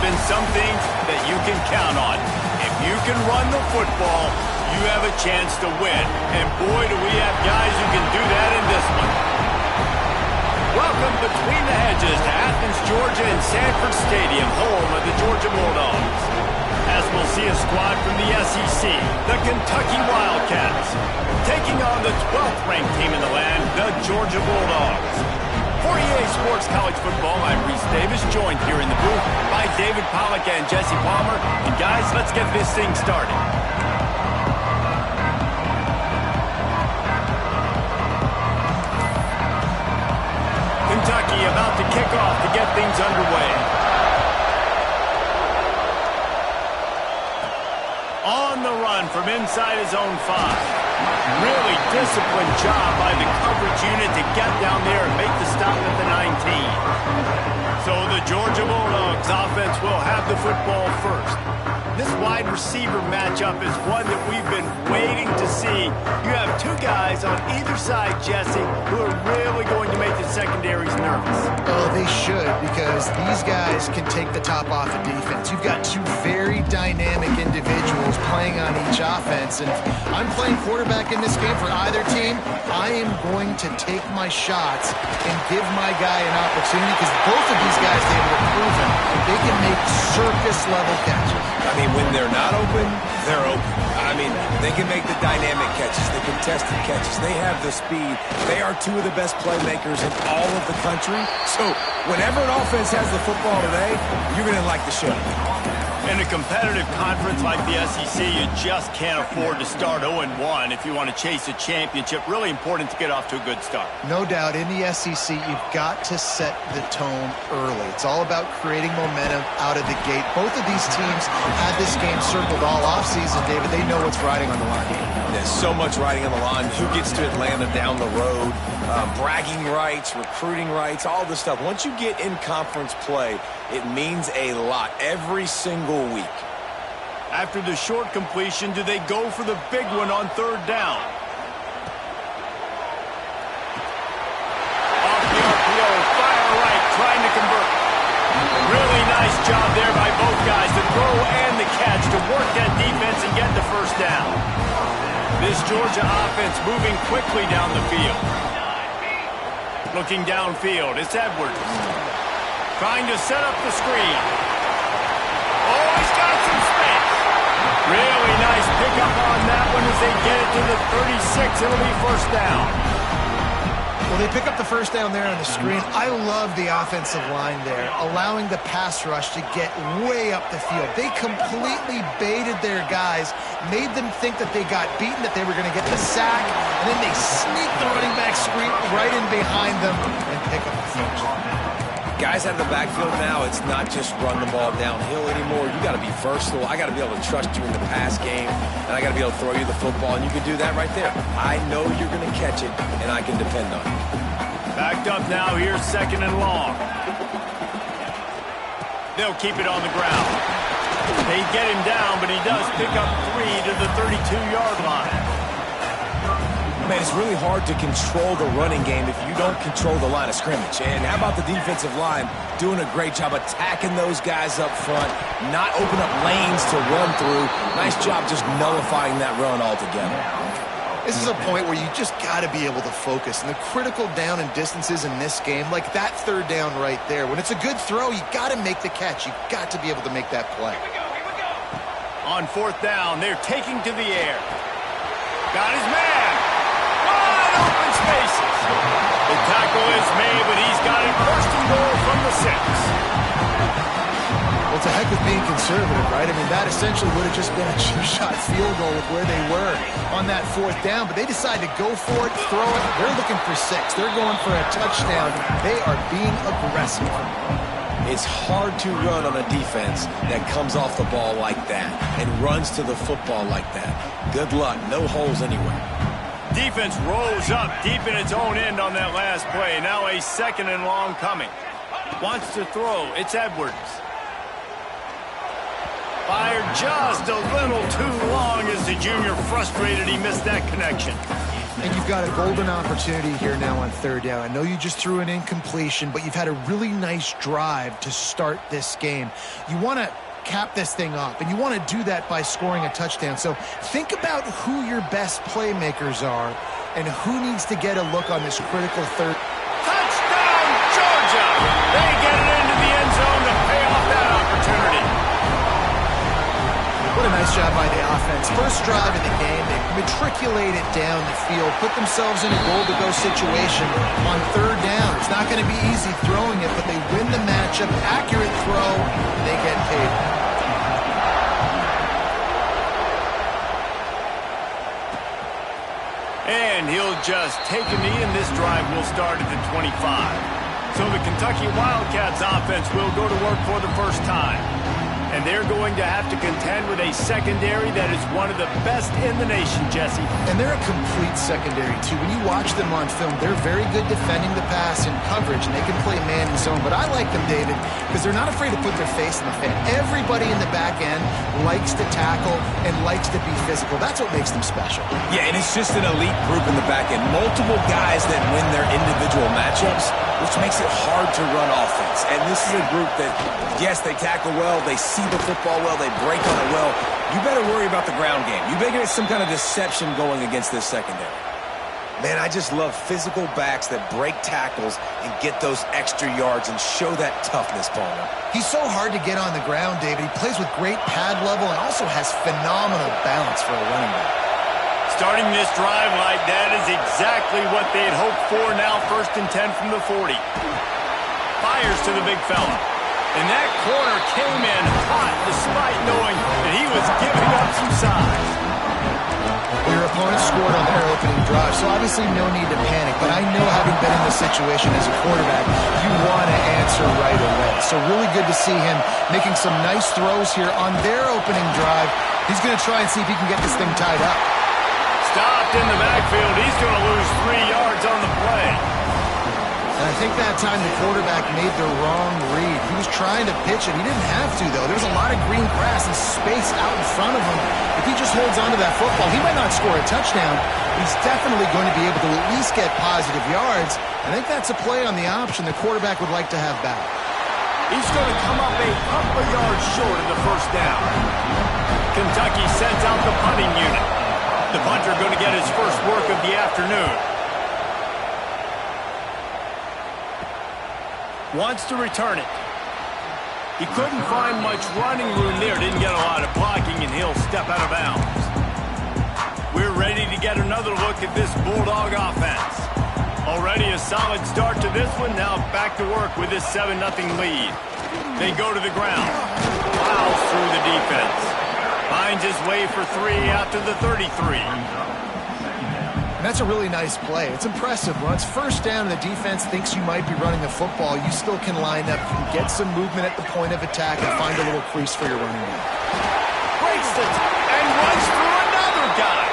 been some things that you can count on. If you can run the football, you have a chance to win. And boy, do we have guys who can do that in this one. Welcome between the hedges to Athens, Georgia and Sanford Stadium, home of the Georgia Bulldogs. As we'll see a squad from the SEC, the Kentucky Wildcats, taking on the 12th ranked team in the land, the Georgia Bulldogs. For EA Sports College Football, I'm Reese Davis, joined here in the booth by David Pollack and Jesse Palmer. And guys, let's get this thing started. Kentucky about to kick off to get things underway. On the run from inside his own 5. Really disciplined job by the coverage unit to get down there and make the stop at the 19. So the Georgia Bulldogs offense will have the football first. This wide receiver matchup is one that we've been waiting to see. You have two guys on either side, Jesse, who are really going to make the secondaries nervous. Oh, they should, because these guys can take the top off the defense. You've got two very dynamic individuals playing on each offense, and if I'm playing quarterback in this game for either team, I am going to take my shots and give my guy an opportunity, because both of these guys, they have proven they can make circus-level catches. I mean, when they're not open, they're open. I mean, they can make the dynamic catches, the contested catches. They have the speed. They are two of the best playmakers in all of the country. So whenever an offense has the football today, you're going to like the show. In a competitive conference like the SEC, you just can't afford to start 0-1 if you want to chase a championship. Really important to get off to a good start. No doubt, in the SEC, you've got to set the tone early. It's all about creating momentum out of the gate. Both of these teams had this game circled all offseason, David. They know what's riding on the line. There's so much riding on the line. Who gets to Atlanta down the road? Bragging rights, recruiting rights, all this stuff. Once you get in conference play, it means a lot every single week. After the short completion, do they go for the big one on 3rd down? Off the RPO, fire right, trying to convert. Really nice job there by both guys, the throw and the catch, to work that defense and get the 1st down. This Georgia offense moving quickly down the field. Looking downfield, it's Edwards. Trying to set up the screen. Oh, he's got some space. Really nice pickup on that one as they get it to the 36. It'll be 1st down. Well, they pick up the 1st down there on the screen. I love the offensive line there, allowing the pass rush to get way up the field. They completely baited their guys, made them think that they got beaten, that they were going to get the sack, and then they sneak the running back screen right in behind them and pick up the first. Guys out of the backfield now, it's not just run the ball downhill anymore. You got to be versatile. I got to be able to trust you in the pass game, and I got to be able to throw you the football, and you can do that right there. I know you're going to catch it, and I can depend on it. Backed up now, here's 2nd and long. They'll keep it on the ground. They get him down, but he does pick up 3 to the 32-yard line. Man, it's really hard to control the running game if you don't control the line of scrimmage. And how about the defensive line doing a great job attacking those guys up front, not open up lanes to run through. Nice job just nullifying that run altogether. This is a point where you just got to be able to focus. And the critical down and distances in this game, like that 3rd down right there, when it's a good throw, you got to make the catch. You got to be able to make that play. On 4th down, they're taking to the air. Got his man. Wide open spaces. The tackle is made, but he's got it 1st and goal from the 6. Well, it's a heck of being conservative, right? I mean, that essentially would have just been a two-shot field goal with where they were on that 4th down, but they decided to go for it, throw it. They're looking for 6. They're going for a touchdown. They are being aggressive. It's hard to run on a defense that comes off the ball like that and runs to the football like that. Good luck. No holes anywhere. Defense rolls up deep in its own end on that last play. Now a 2nd and long coming. Wants to throw. It's Edwards. Fired just a little too long as the junior frustrated he missed that connection. And you've got a golden opportunity here now on third down. I know you just threw an incompletion, but you've had a really nice drive to start this game. You want to cap this thing off, and you want to do that by scoring a touchdown. So think about who your best playmakers are and who needs to get a look on this critical third. Touchdown, Georgia! They get it into the end zone to pay off that opportunity. What a nice job by the offense. First drive of the game, they matriculate it down the field, put themselves in a goal-to-go situation on third down. It's not going to be easy throwing it, but they win the matchup. Accurate throw, they get paid. And he'll just take a knee, and this drive will start at the 25. So the Kentucky Wildcats offense will go to work for the first time. And they're going to have to contend with a secondary that is one of the best in the nation, Jesse. And they're a complete secondary, too. When you watch them on film, they're very good defending the pass and coverage, and they can play man and zone. But I like them, David, because they're not afraid to put their face in the fan. Everybody in the back end likes to tackle and likes to be physical. That's what makes them special. Yeah, and it's just an elite group in the back end. Multiple guys that win their individual matchups, which makes it hard to run offense. And this is a group that, yes, they tackle well, they see the football well, they break on it well. You better worry about the ground game. You better get some kind of deception going against this secondary. Man, I just love physical backs that break tackles and get those extra yards and show that toughness, Palmer. He's so hard to get on the ground, David. He plays with great pad level and also has phenomenal balance for a running back. Starting this drive like that is exactly what they had hoped for. Now 1st and 10 from the 40. Fires to the big fella. And that corner came in hot despite knowing that he was giving up some size. Your opponent scored on their opening drive, so obviously no need to panic. But I know, having been in this situation as a quarterback, you want to answer right away. So really good to see him making some nice throws here on their opening drive. He's going to try and see if he can get this thing tied up. Stopped in the backfield. He's going to lose 3 yards on the play. And I think that time the quarterback made the wrong read. He was trying to pitch it. He didn't have to, though. There's a lot of green grass and space out in front of him. If he just holds on to that football, he might not score a touchdown. He's definitely going to be able to at least get positive yards. I think that's a play on the option the quarterback would like to have back. He's going to come up a couple of yards short of the first down. Kentucky sends out the punting unit. The punter going to get his first work of the afternoon. Wants to return it. He couldn't find much running room there. Didn't get a lot of blocking, and he'll step out of bounds. We're ready to get another look at this Bulldog offense. Already a solid start to this one. Now back to work with this 7-0 lead. They go to the ground. Plows through the defense. Finds his way for 3 out to the 33. And that's a really nice play. It's impressive. When it's first down and the defense thinks you might be running the football, you still can line up. You can get some movement at the point of attack and find a little crease for your running back. Breaks it and runs through another guy.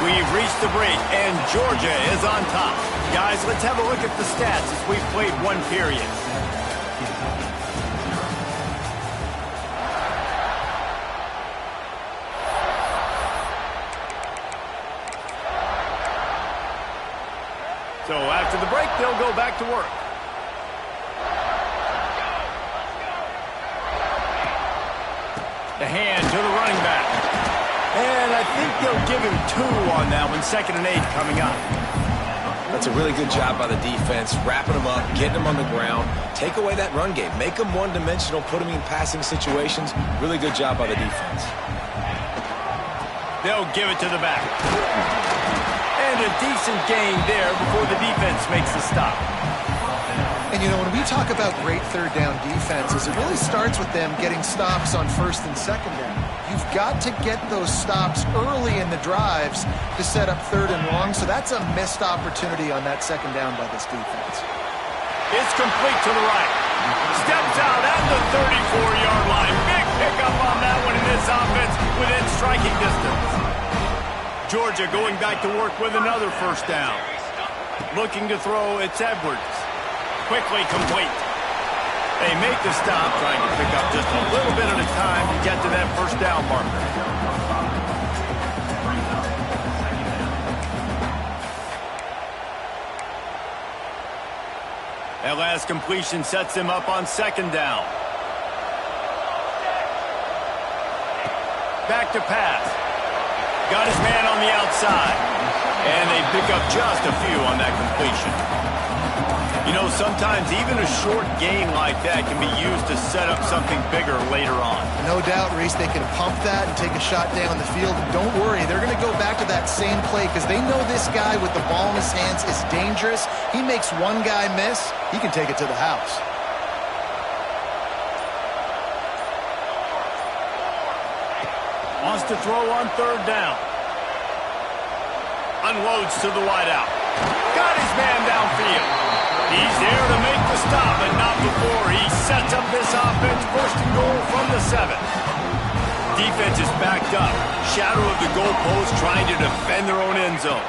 We've reached the break, and Georgia is on top. Guys, let's have a look at the stats as we've played 1 period. So after the break, they'll go back to work. The hand to the running back. And I think they'll give him 2 on that one. 2nd and 8 coming up. That's a really good job by the defense, wrapping them up, getting them on the ground. Take away that run game. Make them one-dimensional, put them in passing situations. Really good job by the defense. They'll give it to the back. And a decent gain there before the defense makes the stop. And, you know, when we talk about great third down defenses, it really starts with them getting stops on 1st and 2nd down. You've got to get those stops early in the drives to set up 3rd and long, so that's a missed opportunity on that 2nd down by this defense. It's complete to the right. Steps out at the 34-yard line. Big pickup on that one in this offense within striking distance. Georgia going back to work with another 1st down. Looking to throw, it's Edwards. Quickly complete. They make the stop, trying to pick up just a little bit at a time to get to that 1st down marker. That last completion sets him up on second down. Back to pass. Got his man on the outside. And they pick up just a few on that completion. You know, sometimes even a short gain like that can be used to set up something bigger later on. No doubt, Reese, they can pump that and take a shot down the field. And don't worry, they're going to go back to that same play because they know this guy with the ball in his hands is dangerous. He makes one guy miss, he can take it to the house. Wants to throw on third down. Unloads to the wideout. Got his man downfield. He's there to make the stop, and not before he sets up this offense. First and goal from the 7. Defense is backed up. Shadow of the goalpost trying to defend their own end zone.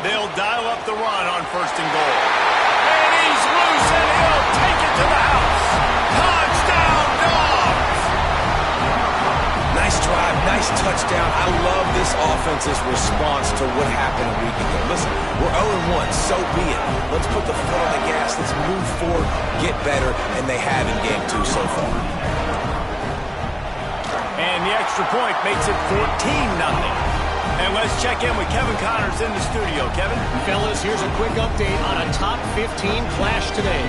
They'll dial up the run on first and goal. And he's loose, and he'll take it to the house. Touchdown, Dogs! Nice drive, nice touchdown. I love this offense's response to what happened a week ago. Listen, we're 0-1, so be it. Let's put the foot on the gas. Let's move forward, get better, and they have in game 2 so far. And the extra point makes it 14-0. And let's check in with Kevin Connors in the studio. Kevin? Fellas, here's a quick update on a top 15 clash today.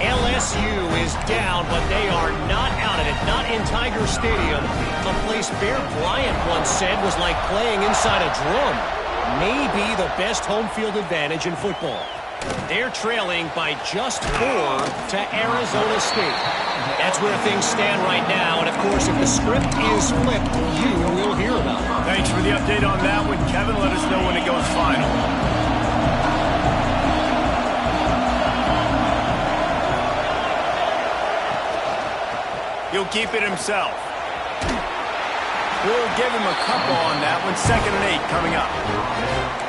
LSU is down, but they are not out of it, not in Tiger Stadium. A place Bear Bryant once said was like playing inside a drum. Maybe the best home field advantage in football. They're trailing by just 4 to Arizona State. That's where things stand right now, and of course, if the script is flipped, you will hear about it. Thanks for the update on that one, Kevin. Let us know when it goes final. He'll keep it himself. We'll give him a couple on that one. 2nd and 8 coming up.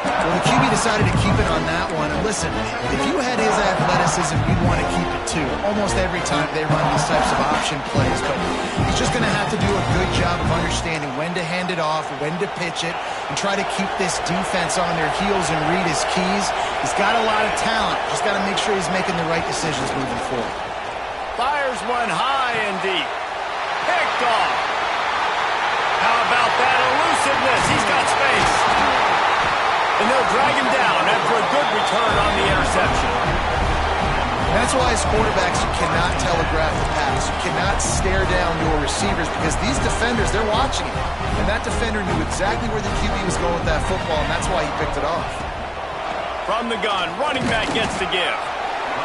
Well, the QB decided to keep it on that one. And listen, if you had his athleticism, you'd want to keep it too. Almost every time they run these types of option plays. But he's just going to have to do a good job of understanding when to hand it off, when to pitch it, and try to keep this defense on their heels and read his keys. He's got a lot of talent. Just got to make sure he's making the right decisions moving forward. Fires one high and deep. Picked off. How about that elusiveness? He's got space. And they'll drag him down after a good return on the interception. That's why as quarterbacks, you cannot telegraph the pass. You cannot stare down your receivers because these defenders, they're watching it. And that defender knew exactly where the QB was going with that football, and that's why he picked it off. From the gun, running back gets to give.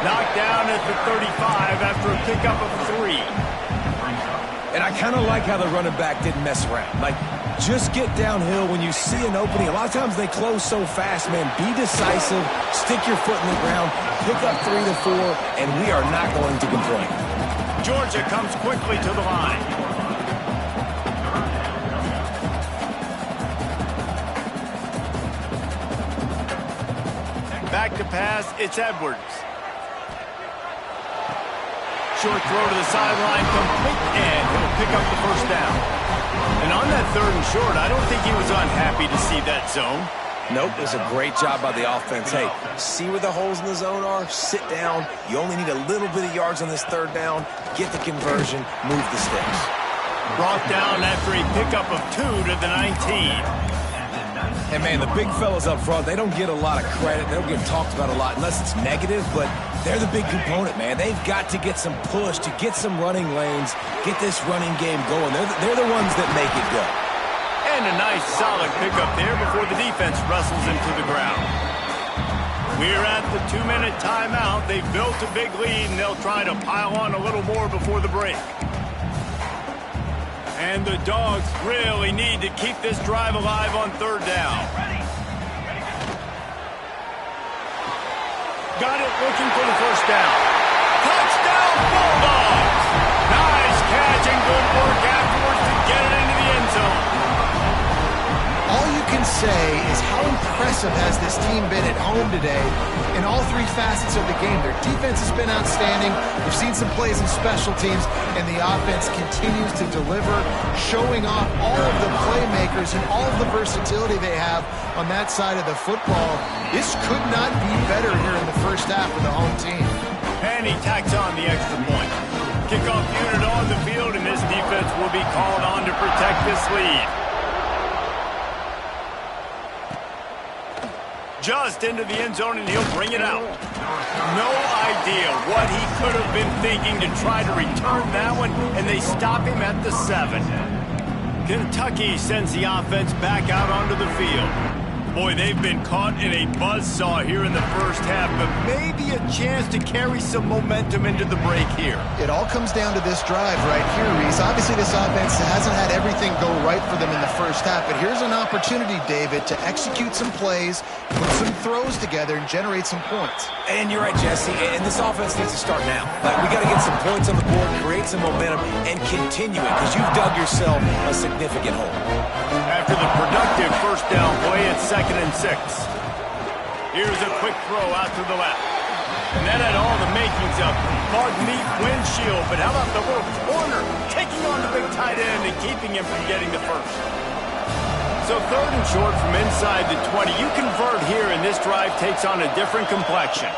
Knocked down at the 35 after a pickup of 3. And I kind of like how the running back didn't mess around. Like, just get downhill when you see an opening. A lot of times they close so fast, man. Be decisive, stick your foot in the ground, pick up 3 to 4, and we are not going to complain. Georgia comes quickly to the line. Back to pass, it's Edwards. Short throw to the sideline, complete, and he'll pick up the first down. And on that 3rd and short, I don't think he was unhappy to see that zone. Nope, it was a great job by the offense. Hey, see where the holes in the zone are, sit down. You only need a little bit of yards on this 3rd down, get the conversion, move the sticks. Brought down after a pickup of 2 to the 19. Hey, man, the big fellas up front, they don't get a lot of credit. They don't get talked about a lot unless it's negative, but they're the big component, man. They've got to get some push, to get some running lanes, get this running game going. They're the ones that make it go. And a nice, solid pickup there before the defense wrestles him to the ground. We're at the 2-minute timeout. They've built a big lead, and they'll try to pile on a little more before the break. And the Dogs really need to keep this drive alive on 3rd down. Got it, looking for the first down. Touchdown, Bulldogs! Nice catch and good work afterwards to get it into the end zone. All you can say is how impressive has this team been at home today in all 3 facets of the game. Their defense has been outstanding. We've seen some plays in special teams, and the offense continues to deliver, showing off all of the playmakers and all of the versatility they have on that side of the football. This could not be better here in the first half of the home team. And he tacks on the extra point. Kickoff unit on the field, and this defense will be called on to protect this lead. Just into the end zone, and he'll bring it out. No idea what he could have been thinking to try to return that one, and they stop him at the 7. Kentucky sends the offense back out onto the field. Boy, they've been caught in a buzzsaw here in the first half, but maybe a chance to carry some momentum into the break here. It all comes down to this drive right here, Reese. Obviously, this offense hasn't had everything go right for them in the first half, but here's an opportunity, David, to execute some plays, put some throws together, and generate some points. And you're right, Jesse, and this offense needs to start now. We got to get some points on the board, create some momentum, and continue it, because you've dug yourself a significant hole. After the productive first down play, it's 2nd and 6. Here's a quick throw out to the left. And that had all the makings of bug-meat windshield, but how about the little corner taking on the big tight end and keeping him from getting the first? So 3rd and short from inside the 20. You convert here, and this drive takes on a different complexion.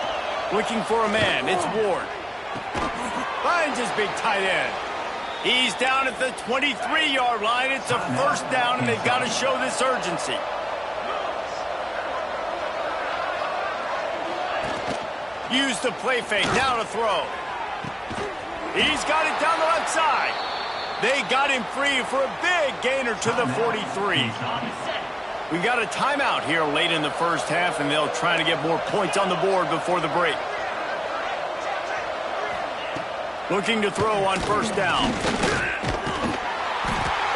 Looking for a man, it's Ward. Finds his big tight end. He's down at the 23-yard line. It's a first down, and they've got to show this urgency. Use the play fake. Now to throw. He's got it down the left side. They got him free for a big gainer to the 43. We got a timeout here late in the first half, and they'll try to get more points on the board before the break. Looking to throw on first down.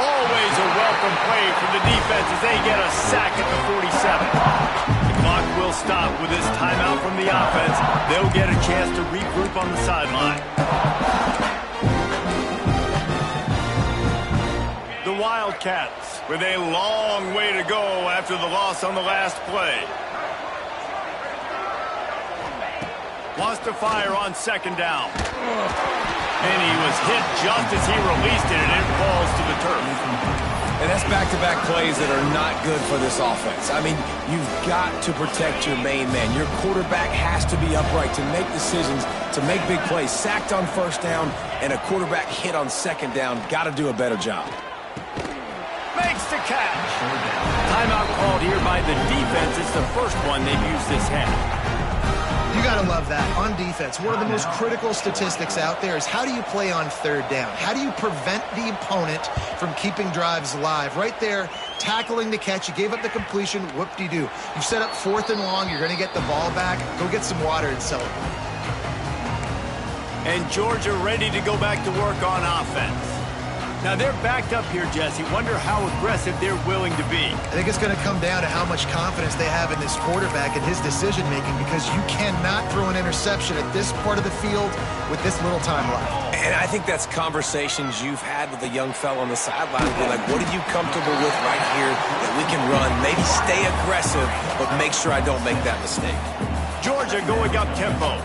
Always a welcome play for the defense as they get a sack at the 47. The clock will stop with this timeout from the offense. They'll get a chance to regroup on the sideline. The Wildcats with a long way to go after the loss on the last play. Wants to fire on 2nd down. And he was hit just as he released it, and it falls to the turf. And that's back-to-back plays that are not good for this offense. I mean, you've got to protect your main man. Your quarterback has to be upright to make decisions, to make big plays. Sacked on first down and a quarterback hit on 2nd down. Got to do a better job. Makes the catch. Timeout called here by the defense. It's the first one they've used this half. You got to love that. On defense, one of the most critical statistics out there is how do you play on 3rd down? How do you prevent the opponent from keeping drives alive? Right there, tackling the catch. You gave up the completion. Whoop-de-doo. You've set up 4th and long. You're going to get the ball back. Go get some water and celebrate. And Georgia ready to go back to work on offense. Now, they're backed up here, Jesse. Wonder how aggressive they're willing to be. I think it's going to come down to how much confidence they have in this quarterback and his decision-making, because you cannot throw an interception at this part of the field with this little time left. And I think that's conversations you've had with a young fella on the sideline. Be like, what are you comfortable with right here that we can run? Maybe stay aggressive, but make sure I don't make that mistake. Georgia going up tempo.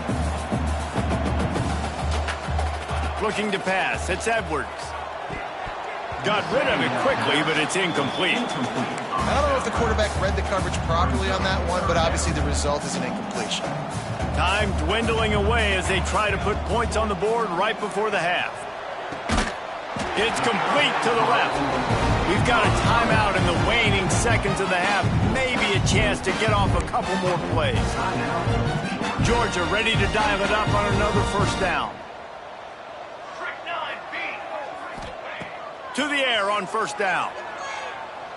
Looking to pass. It's Edwards. Got rid of it quickly, but it's incomplete. I don't know if the quarterback read the coverage properly on that one, but obviously the result is an incompletion. Time dwindling away as they try to put points on the board right before the half. It's complete to the left. We've got a timeout in the waning seconds of the half. Maybe a chance to get off a couple more plays. Georgia ready to dial it up on another first down. To the air on first down.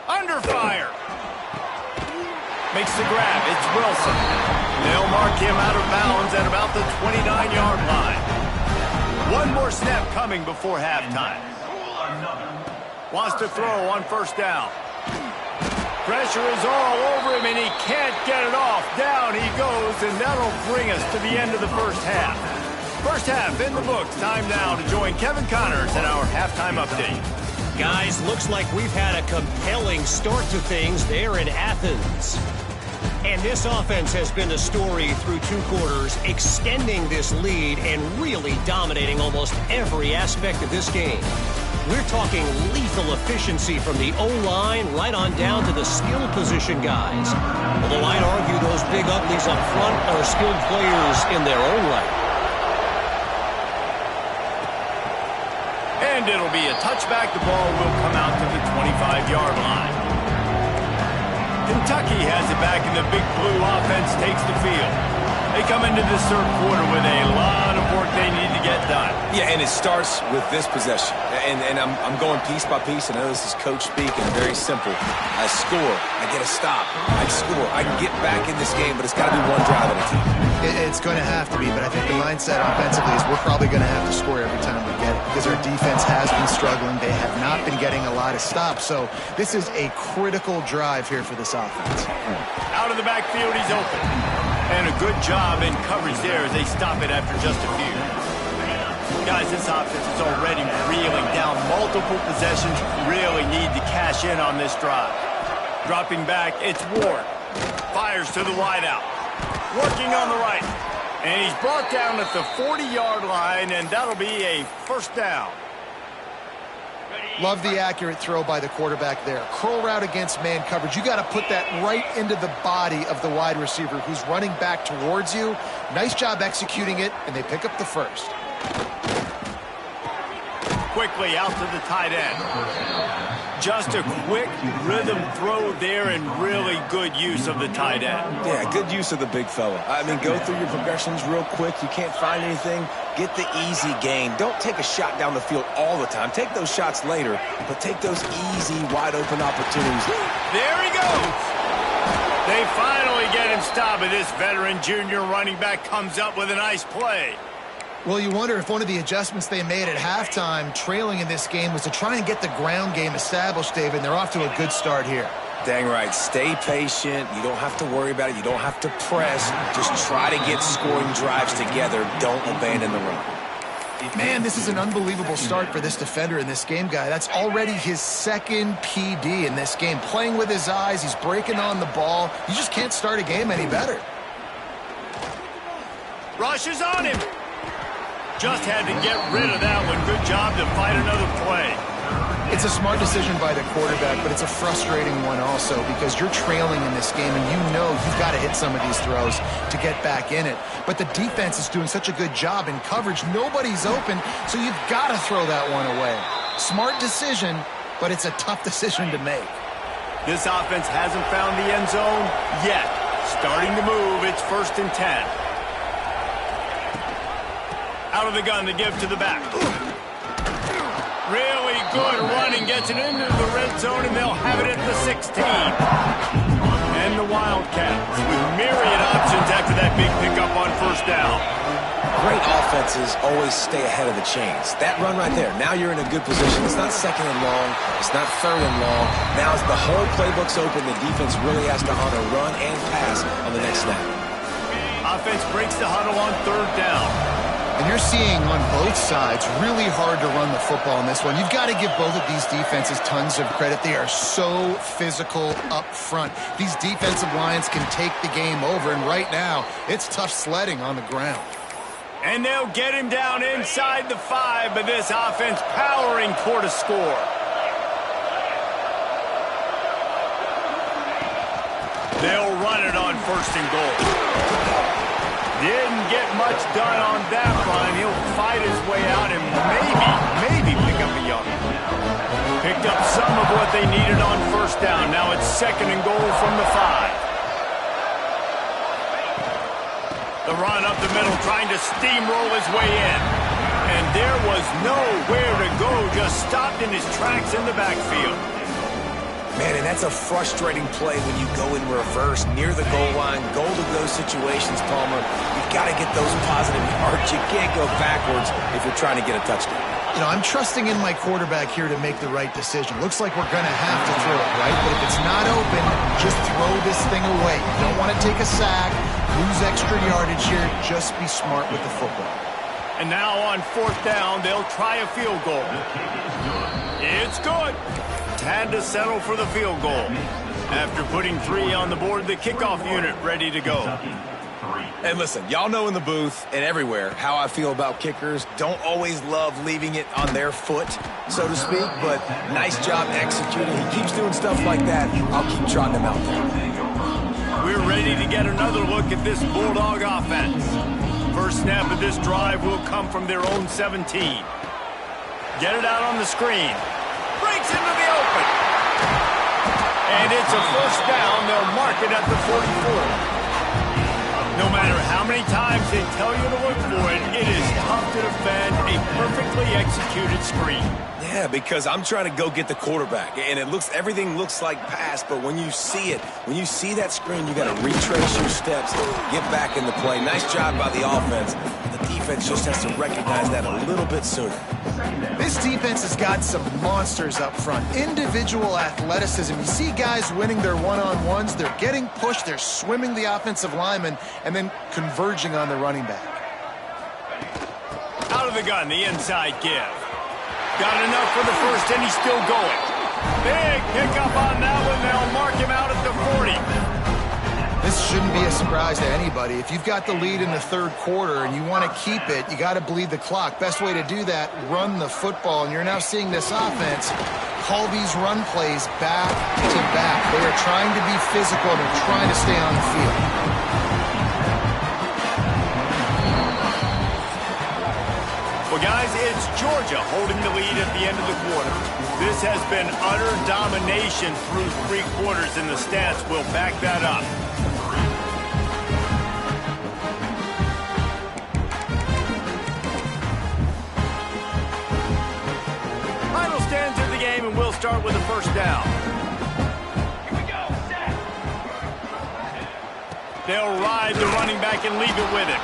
Under fire. Makes the grab. It's Wilson. They'll mark him out of bounds at about the 29-yard line. One more snap coming before halftime. Wants to throw on first down. Pressure is all over him, and he can't get it off. Down he goes, and that'll bring us to the end of the first half. First half in the books. Time now to join Kevin Connors in our halftime update. Guys, looks like we've had a compelling start to things there in Athens. And this offense has been the story through 2 quarters, extending this lead and really dominating almost every aspect of this game. We're talking lethal efficiency from the O-line right on down to the skill position guys. Although I'd argue those big uglies up front are skilled players in their own right. And it'll be a touchback. The ball will come out to the 25-yard line. Kentucky has it back, and the Big Blue offense takes the field. They come into this third quarter with a lot of work they need to get done. Yeah, and it starts with this possession. And I'm going piece by piece, and I know this is coach speak, and very simple. I score, I get a stop, I score. I can get back in this game, but it's got to be one drive at a time. It's going to have to be, but I think the mindset offensively is we're probably going to have to score every time we get it because our defense has been struggling. They have not been getting a lot of stops, so this is a critical drive here for this offense. Out of the backfield, he's open. And a good job in coverage there as they stop it after just a few. Guys, this offense is already reeling down multiple possessions. Really need to cash in on this drive. Dropping back, it's Ward. Fires to the wideout. Working on the right. And he's brought down at the 40-yard line, and that'll be a first down. Love the accurate throw by the quarterback there. Curl route against man coverage. You got to put that right into the body of the wide receiver who's running back towards you. Nice job executing it, and they pick up the first. Quickly out to the tight end. Just a quick rhythm throw there and really good use of the tight end. Yeah, good use of the big fella. I mean, go through your progressions real quick. You can't find anything. Get the easy gain. Don't take a shot down the field all the time. Take those shots later, but take those easy, wide-open opportunities. There he goes. They finally get him stopped, and this veteran junior running back comes up with a nice play. Well, you wonder if one of the adjustments they made at halftime, trailing in this game, was to try and get the ground game established, David, and they're off to a good start here. Dang right. Stay patient. You don't have to worry about it. You don't have to press. Just try to get scoring drives together. Don't abandon the run. Man, this is an unbelievable start for this defender in this game, guy. That's already his second PD in this game. Playing with his eyes, he's breaking on the ball. You just can't start a game any better. Rush is on him. Just had to get rid of that one. Good job to fight another play. It's a smart decision by the quarterback, but it's a frustrating one also because you're trailing in this game and you know you've got to hit some of these throws to get back in it. But the defense is doing such a good job in coverage. Nobody's open, so you've got to throw that one away. Smart decision, but it's a tough decision to make. This offense hasn't found the end zone yet. Starting to move. It's 1st and 10. Out of the gun to give to the back. Really good running. Gets it into the red zone, and they'll have it at the 16. And the Wildcats with myriad options after that big pickup on 1st down. Great offenses always stay ahead of the chains. That run right there, now you're in a good position. It's not 2nd and long. It's not 3rd and long. Now as the whole playbook's open, the defense really has to honor run and pass on the next snap. Offense breaks the huddle on 3rd down. And you're seeing on both sides really hard to run the football in this one. You've got to give both of these defenses tons of credit. They are so physical up front. These defensive lines can take the game over, and right now it's tough sledding on the ground. And they'll get him down inside the 5, but this offense powering toward a score. They'll run it on 1st and goal. Didn't get much done on that run. He'll fight his way out and maybe pick up a yard. Picked up some of what they needed on 1st down. Now it's 2nd and goal from the 5. The run up the middle, trying to steamroll his way in. And there was nowhere to go, just stopped in his tracks in the backfield. Man, and that's a frustrating play when you go in reverse near the goal line, goal-to-go situations, Palmer. You've got to get those positive yards. You can't go backwards if you're trying to get a touchdown. You know, I'm trusting in my quarterback here to make the right decision. Looks like we're going to have to throw it, right? But if it's not open, just throw this thing away. You don't want to take a sack, lose extra yardage here. Just be smart with the football. And now on 4th down, they'll try a field goal. It's good. Had to settle for the field goal. After putting 3 on the board, the kickoff unit ready to go. And listen, y'all know in the booth and everywhere how I feel about kickers. Don't always love leaving it on their foot, so to speak, but nice job executing. He keeps doing stuff like that. I'll keep trotting him out there. We're ready to get another look at this Bulldog offense. First snap of this drive will come from their own 17. Get it out on the screen. Breaks into the open. And it's a first down. They'll mark it at the 44. No matter how many times they tell you to look for it, it is tough to defend a perfectly executed screen. Yeah, because I'm trying to go get the quarterback, and everything looks like pass, but when you see it, when you see that screen, you got to retrace your steps, get back in the play. Nice job by the offense. The defense just has to recognize that a little bit sooner. This defense has got some monsters up front. Individual athleticism. You see guys winning their one-on-ones. They're getting pushed. They're swimming the offensive lineman and then converging on the running back. Out of the gun, the inside give. Got enough for the first, and he's still going. Big pickup on that one. They'll mark him out at the 40. This shouldn't be a surprise to anybody. If you've got the lead in the third quarter and you want to keep it, you got to bleed the clock. Best way to do that, run the football. And you're now seeing this offense call these run plays back to back. They are trying to be physical. They're trying to stay on the field. Well, guys, it's Georgia holding the lead at the end of the quarter. This has been utter domination through 3 quarters, and the stats will back that up. Final stands of the game, and we'll start with a first down. Here we go, set. They'll ride the running back and leave it with him.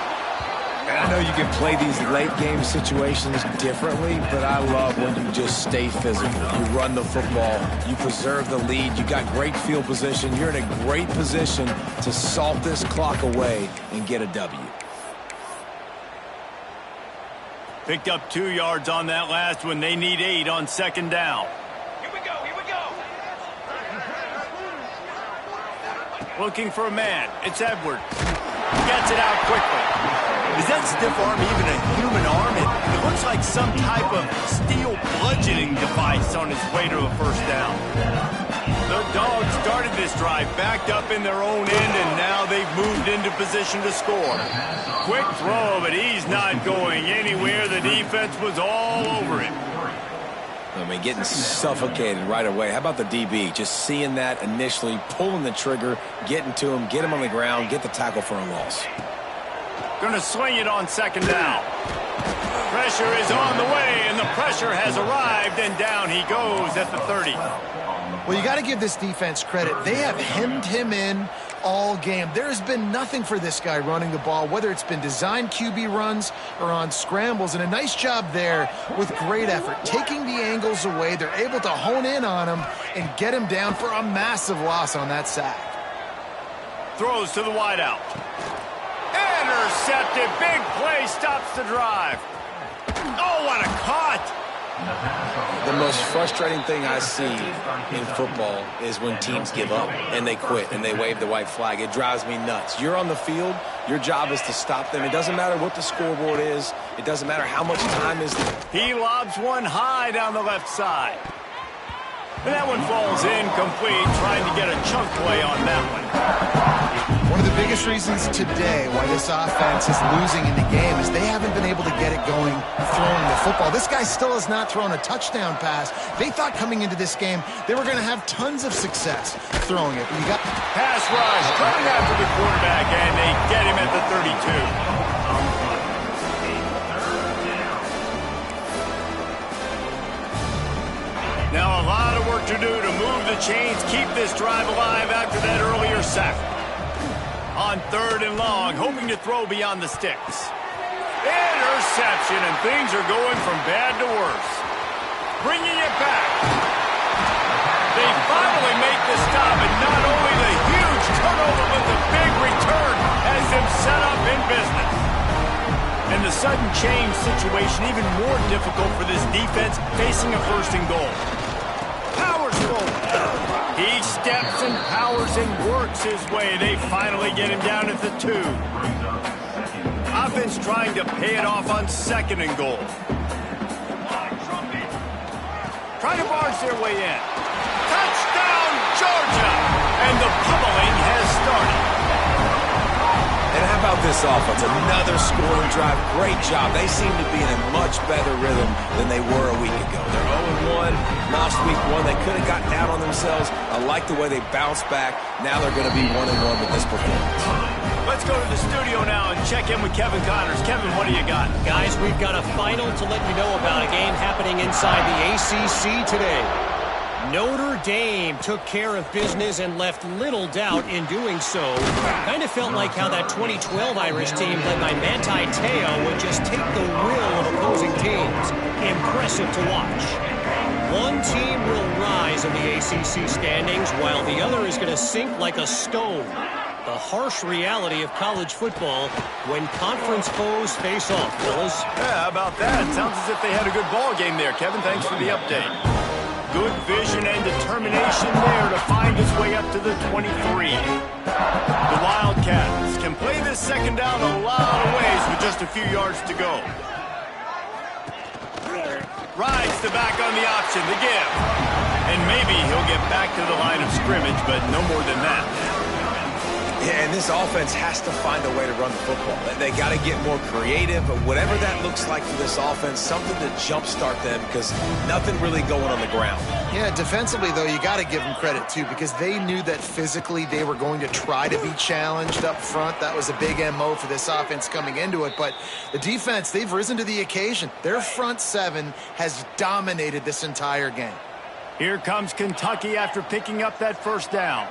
And I know you can play these late-game situations differently, but I love when you just stay physical. You run the football. You preserve the lead. You got great field position. You're in a great position to salt this clock away and get a W. Picked up 2 yards on that last one. They need 8 on second down. Here we go, here we go. Looking for a man. It's Edwards. Gets it out quickly. Is that stiff arm even a human arm? It looks like some type of steel bludgeoning device on his way to a first down. The Dogs started this drive backed up in their own end, and now they've moved into position to score. Quick throw, but he's not going anywhere. The defense was all over him. I mean, getting suffocated right away. How about the DB? Just seeing that initially, pulling the trigger, getting to him, get him on the ground, get the tackle for a loss. Going to swing it on second down. Pressure is on the way, and the pressure has arrived, and down he goes at the 30. Well, you got to give this defense credit. They have hemmed him in all game. There has been nothing for this guy running the ball, whether it's been designed QB runs or on scrambles, and a nice job there with great effort. Taking the angles away, they're able to hone in on him and get him down for a massive loss on that sack. Throws to the wideout. Intercepted. Big play stops the drive. Oh, what a cut. The most frustrating thing I see in football is when teams give up and they quit and they wave the white flag. It drives me nuts. You're on the field. Your job is to stop them. It doesn't matter what the scoreboard is. It doesn't matter how much time is there. He lobs one high down the left side. And that one falls incomplete, trying to get a chunk play on that one. One of the biggest reasons today why this offense is losing in the game is they haven't been able to get it going throwing the football. This guy still has not thrown a touchdown pass. They thought coming into this game they were going to have tons of success throwing it. But you got pass rush coming after the quarterback, and they get him at the 32. Now a lot of work to do to move the chains, keep this drive alive after that earlier sack. On third and long, hoping to throw beyond the sticks. Interception, and things are going from bad to worse. Bringing it back. They finally make the stop, and not only the huge turnover, but the big return has them set up in business. And the sudden change situation even more difficult for this defense facing a first and goal. Powers forward. He steps and powers and works his way. They finally get him down at the 2. Offense trying to pay it off on second and goal. Trying to barge their way in. Touchdown, Georgia! And the pummeling has started. And how about this offense? Another scoring drive. Great job. They seem to be in a much better rhythm than they were a week ago. one, lost week one. They could have gotten down on themselves. I like the way they bounced back. Now they're going to be 1-1 with this performance. Let's go to the studio now and check in with Kevin Connors. Kevin, what do you got? Guys, we've got a final to let you know about, a game happening inside the ACC today. Notre Dame took care of business and left little doubt in doing so. Kind of felt like how that 2012 Irish team led by Manti Te'o would just take the will of opposing teams. Impressive to watch. One team will rise in the ACC standings while the other is going to sink like a stone. The harsh reality of college football when conference foes face off, fellas. Yeah, how about that? Sounds as if they had a good ball game there. Kevin, thanks for the update. Good vision and determination there to find his way up to the 23. The Wildcats can play this second down a lot of ways with just a few yards to go. Rides the back on the option, the give. And maybe he'll get back to the line of scrimmage, but no more than that. Yeah, and this offense has to find a way to run the football. They got to get more creative, but whatever that looks like for this offense, something to jumpstart them because nothing really going on the ground. Yeah, defensively, though, you got to give them credit, too, because they knew that physically they were going to try to be challenged up front. That was a big MO for this offense coming into it. But the defense, they've risen to the occasion. Their front seven has dominated this entire game. Here comes Kentucky after picking up that first down.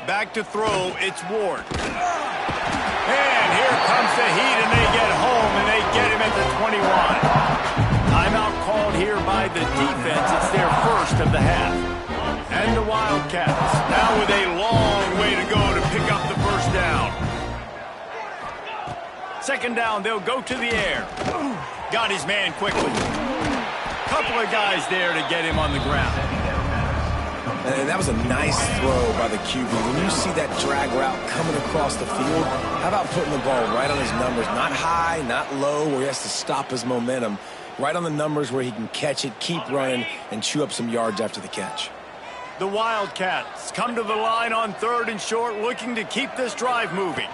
Back to throw, it's Ward. And here comes the heat, and they get home, and they get him at the 21. Timeout called here by the defense. It's their first of the half. And the Wildcats, now with a long way to go to pick up the first down. Second down, they'll go to the air. Got his man quickly. Couple of guys there to get him on the ground. And that was a nice throw by the QB. When you see that drag route coming across the field, how about putting the ball right on his numbers? Not high, not low, where he has to stop his momentum. Right on the numbers where he can catch it, keep running, and chew up some yards after the catch. The Wildcats come to the line on 3rd and short, looking to keep this drive moving.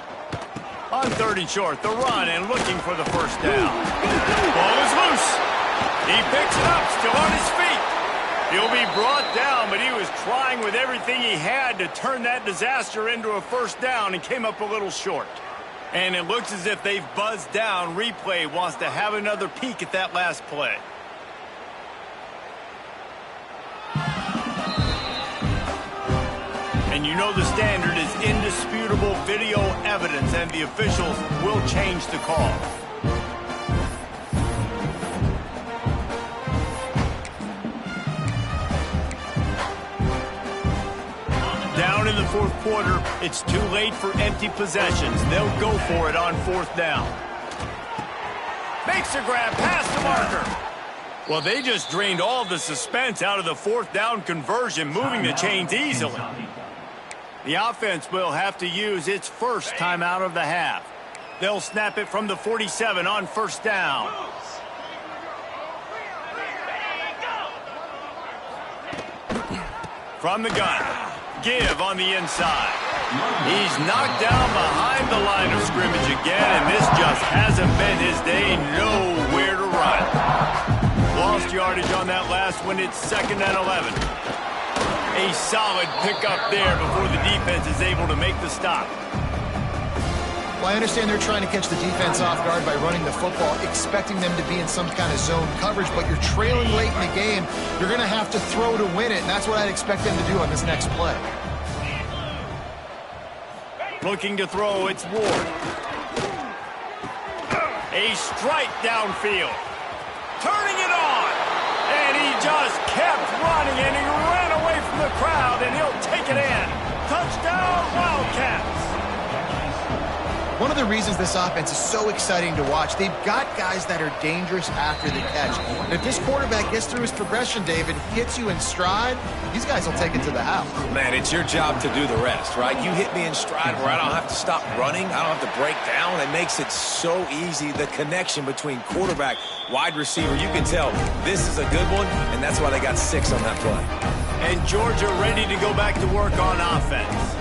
On 3rd and short, the run and looking for the first down. Ball is loose. He picks it up, still on his feet. He'll be brought down, but he was trying with everything he had to turn that disaster into a first down and came up a little short. And it looks as if they've buzzed down. Replay wants to have another peek at that last play. And you know the standard is indisputable video evidence, and the officials will change the call. Down in the 4th quarter, it's too late for empty possessions. They'll go for it on 4th down. Makes a grab past the marker. Well, they just drained all the suspense out of the 4th down conversion, moving the chains easily. The offense will have to use its first timeout of the half. They'll snap it from the 47 on 1st down. From the gun. Give on the inside. He's knocked down behind the line of scrimmage again, and this just hasn't been his day. Nowhere to run. Lost yardage on that last one. It's 2nd and 11. A solid pickup there before the defense is able to make the stop. Well, I understand they're trying to catch the defense off guard by running the football, expecting them to be in some kind of zone coverage, but you're trailing late in the game. You're going to have to throw to win it, and that's what I'd expect them to do on this next play. Looking to throw, it's Ward. A strike downfield. Turning it on. And he just kept running, and he ran away from the crowd, and he'll take it in. Touchdown, Wildcats. One of the reasons this offense is so exciting to watch, they've got guys that are dangerous after the catch. And if this quarterback gets through his progression, David, hits you in stride, these guys will take it to the house. Man, it's your job to do the rest, right? You hit me in stride where I don't have to stop running. I don't have to break down. It makes it so easy, the connection between quarterback, wide receiver. You can tell this is a good one, and that's why they got 6 on that play. And Georgia ready to go back to work on offense.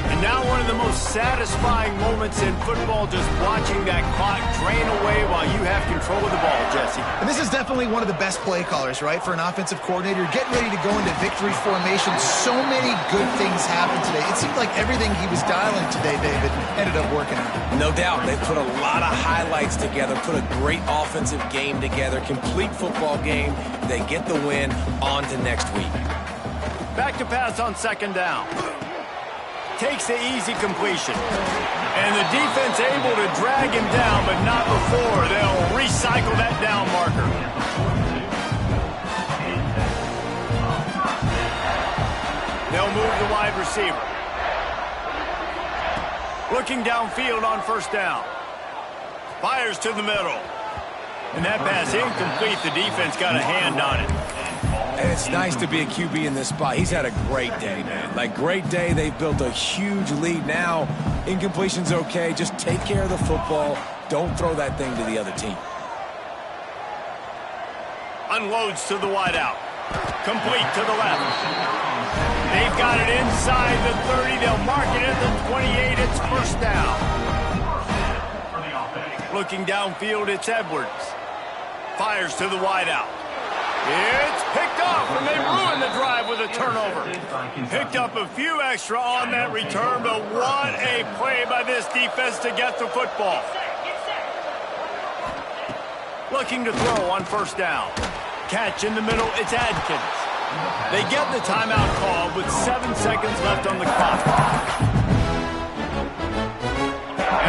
And now one of the most satisfying moments in football, just watching that clock drain away while you have control of the ball, Jesse. And this is definitely one of the best play callers, right, for an offensive coordinator. Getting ready to go into victory formation. So many good things happened today. It seemed like everything he was dialing today, David, ended up working out. No doubt. They put a lot of highlights together, put a great offensive game together, complete football game. They get the win. On to next week. Back to pass on second down. Takes the easy completion. And the defense able to drag him down, but not before. They'll recycle that down marker. They'll move the wide receiver. Looking downfield on first down. Fires to the middle. And that pass incomplete. The defense got a hand on it. And it's nice to be a QB in this spot. He's had a great day, man. Like, great day. They've built a huge lead now. Incompletion's okay. Just take care of the football. Don't throw that thing to the other team. Unloads to the wideout. Complete to the left. They've got it inside the 30. They'll mark it at the 28. It's first down. Looking downfield, it's Edwards. Fires to the wideout. It's picked off, and they ruined the drive with a turnover. Picked up a few extra on that return, but what a play by this defense to get the football. Looking to throw on first down. Catch in the middle, it's Adkins. They get the timeout called with 7 seconds left on the clock.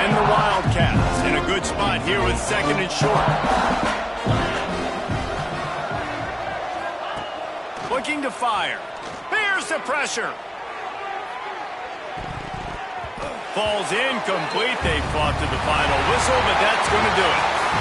And the Wildcats in a good spot here with second and short. Looking to fire. Here's the pressure. Falls incomplete. They fought to the final whistle, but that's going to do it.